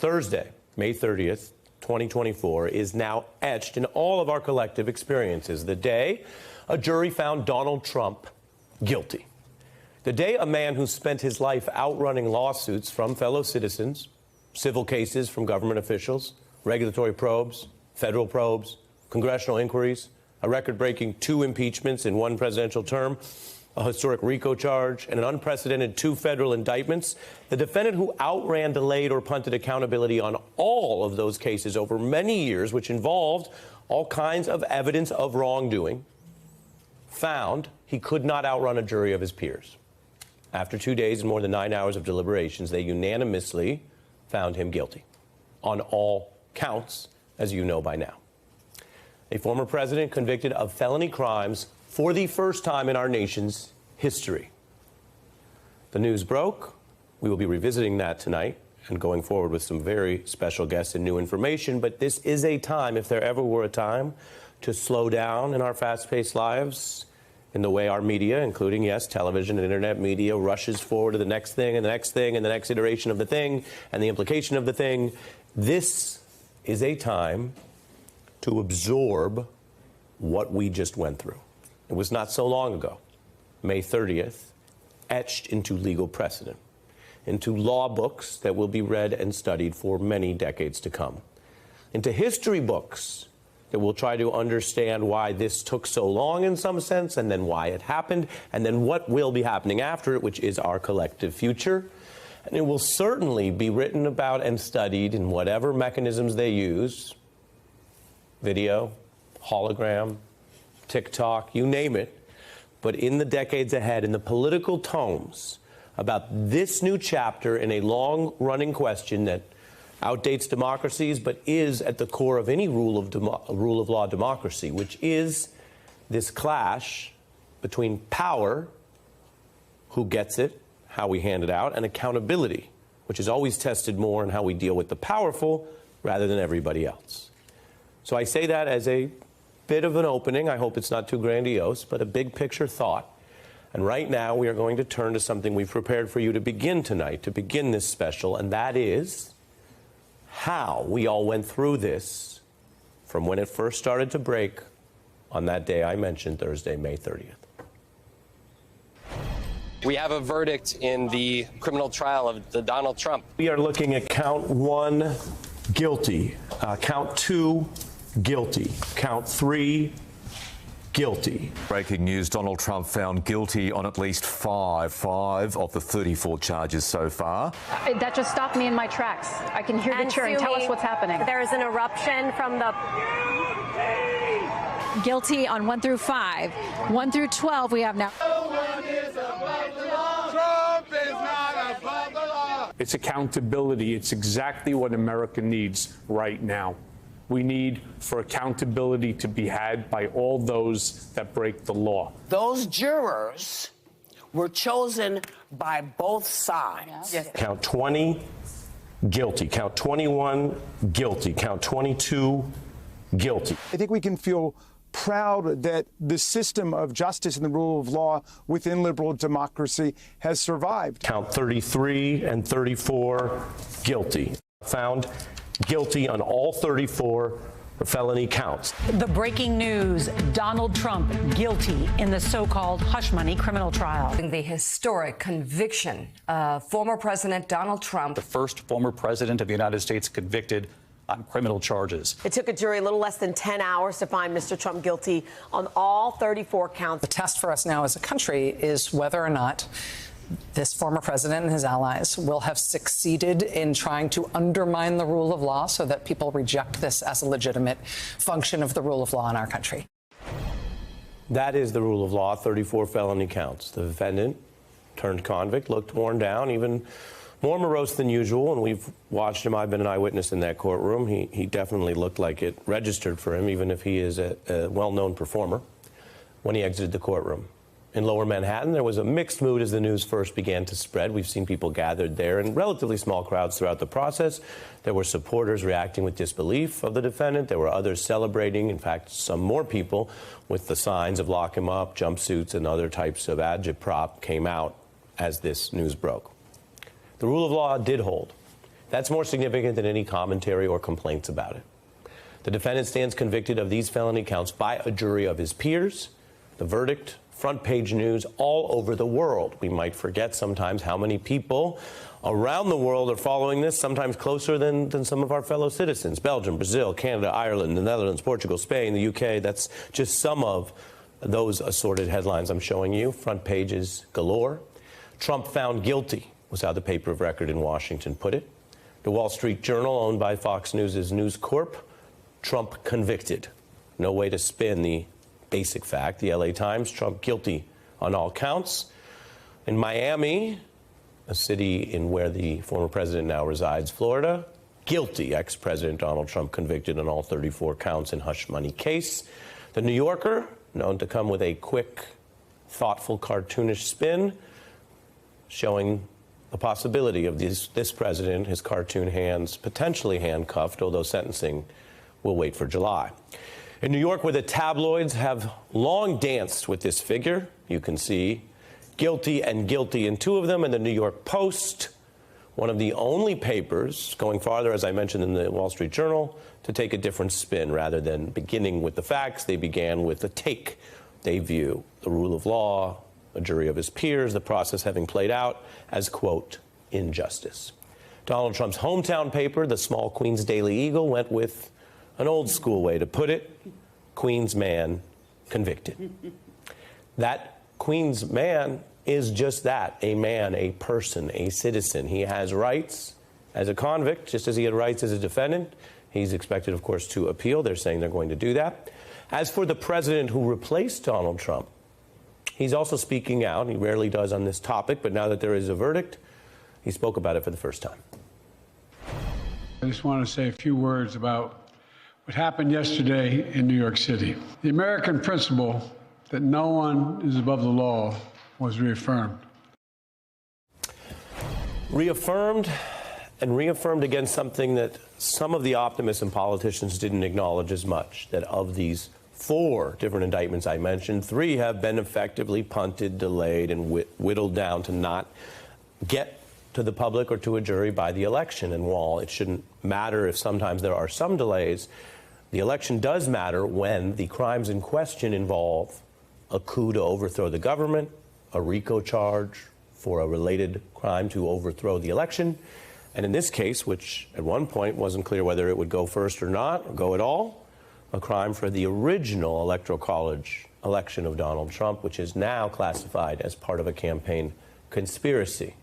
Thursday, May 30th, 2024, is now etched in all of our collective experiences. The day a jury found Donald Trump guilty. The day a man who spent his life outrunning lawsuits from fellow citizens, civil cases from government officials, regulatory probes, federal probes, congressional inquiries, a record-breaking 2 impeachments in 1 presidential term, a historic RICO charge, and an unprecedented 2 federal indictments. The defendant who outran, delayed, or punted accountability on all of those cases over many years, which involved all kinds of evidence of wrongdoing, found he could not outrun a jury of his peers. After 2 days and more than 9 hours of deliberations, they unanimously found him guilty on all counts, as you know by now. A former president convicted of felony crimes for the first time in our nation's history. The news broke. We will be revisiting that tonight and going forward with some very special guests and new information. But this is a time, if there ever were a time, to slow down in our fast-paced lives in the way our media, including, yes, television and internet media, rushes forward to the next thing and the next thing and the next iteration of the thing and the implication of the thing. This is a time to absorb what we just went through. It was not so long ago, May 30th, etched into legal precedent, into law books that will be read and studied for many decades to come, into history books that will try to understand why this took so long in some sense, and then why it happened, and then what will be happening after it, which is our collective future. And it will certainly be written about and studied in whatever mechanisms they use, video, hologram, TikTok, you name it, but in the decades ahead, in the political tomes about this new chapter in a long-running question that outdates democracies but is at the core of any rule of law democracy, which is this clash between power, who gets it, how we hand it out, and accountability, which is always tested more in how we deal with the powerful rather than everybody else. So I say that as a bit of an opening. I hope it's not too grandiose, but a big picture thought. And right now we are going to turn to something we've prepared for you to begin tonight, to begin this special, and that is how we all went through this from when it first started to break on that day I mentioned, Thursday, May 30th. We have a verdict in the criminal trial of Donald Trump. We are looking at count 1, guilty. Count 2, guilty. Count 3, guilty. Breaking news, Donald Trump found guilty on at least five of the 34 charges so far. That just stopped me in my tracks. I can hear the cheering. Tell us what's happening. There's an eruption from the... Guilty on 1 through 5. 1 through 12 we have now. No one is above the law. Trump is not above the law. It's accountability. It's exactly what America needs right now. We need for accountability to be had by all those that break the law. Those jurors were chosen by both sides. Yes. Count 20, guilty. Count 21, guilty. Count 22, guilty. I think we can feel proud that the system of justice and the rule of law within liberal democracy has survived. Count 33 and 34, guilty. Found guilty on all 34 felony counts. The breaking news, Donald Trump guilty in the so-called hush money criminal trial. The historic conviction of former President Donald Trump. The first former president of the United States convicted on criminal charges. It took a jury a little less than 10 hours to find Mr. Trump guilty on all 34 counts. The test for us now as a country is whether or not this former president and his allies will have succeeded in trying to undermine the rule of law so that people reject this as a legitimate function of the rule of law in our country. That is the rule of law, 34 felony counts. The defendant turned convict, looked worn down, even more morose than usual, and we've watched him. I've been an eyewitness in that courtroom. He definitely looked like it registered for him, even if he is a well-known performer, when he exited the courtroom. In Lower Manhattan, there was a mixed mood as the news first began to spread. We've seen people gathered there in relatively small crowds throughout the process. There were supporters reacting with disbelief of the defendant. There were others celebrating, in fact, some more people with the signs of lock him up, jumpsuits, and other types of agitprop came out as this news broke. The rule of law did hold. That's more significant than any commentary or complaints about it. The defendant stands convicted of these felony counts by a jury of his peers. The verdict, front page news all over the world. We might forget sometimes how many people around the world are following this, sometimes closer than some of our fellow citizens. Belgium, Brazil, Canada, Ireland, the Netherlands, Portugal, Spain, the UK. That's just some of those assorted headlines I'm showing you. Front pages galore. Trump found guilty was how the paper of record in Washington put it. The Wall Street Journal, owned by Fox News' News Corp, Trump convicted. No way to spin the basic fact. The LA Times, Trump guilty on all counts. In Miami, a city in where the former president now resides, Florida, guilty. Ex-President Donald Trump convicted on all 34 counts in hush money case. The New Yorker, known to come with a quick, thoughtful, cartoonish spin, showing the possibility of this president, his cartoon hands, potentially handcuffed, although sentencing will wait for July. In New York, where the tabloids have long danced with this figure, you can see guilty and guilty in two of them. In the New York Post, one of the only papers going farther, as I mentioned in the Wall Street Journal, to take a different spin. Rather than beginning with the facts, they began with the take. They view the rule of law, a jury of his peers, the process having played out as, quote, injustice. Donald Trump's hometown paper, the small Queens Daily Eagle, went with an old school way to put it: Queens man convicted. That Queens man is just that, a man, a person, a citizen. He has rights as a convict, just as he had rights as a defendant. He's expected, of course, to appeal. They're saying they're going to do that. As for the president who replaced Donald Trump, he's also speaking out. He rarely does on this topic, but now that there is a verdict, he spoke about it for the first time. I just want to say a few words about what happened yesterday in New York City. The American principle that no one is above the law was reaffirmed. Reaffirmed and reaffirmed against something that some of the optimists and politicians didn't acknowledge as much, that of these 4 different indictments I mentioned, 3 have been effectively punted, delayed, and whittled down to not get to the public or to a jury by the election. And while it shouldn't matter if sometimes there are some delays, the election does matter when the crimes in question involve a coup to overthrow the government, a RICO charge for a related crime to overthrow the election, and in this case, which at one point wasn't clear whether it would go first or not, or go at all, a crime for the original Electoral College election of Donald Trump, which is now classified as part of a campaign conspiracy.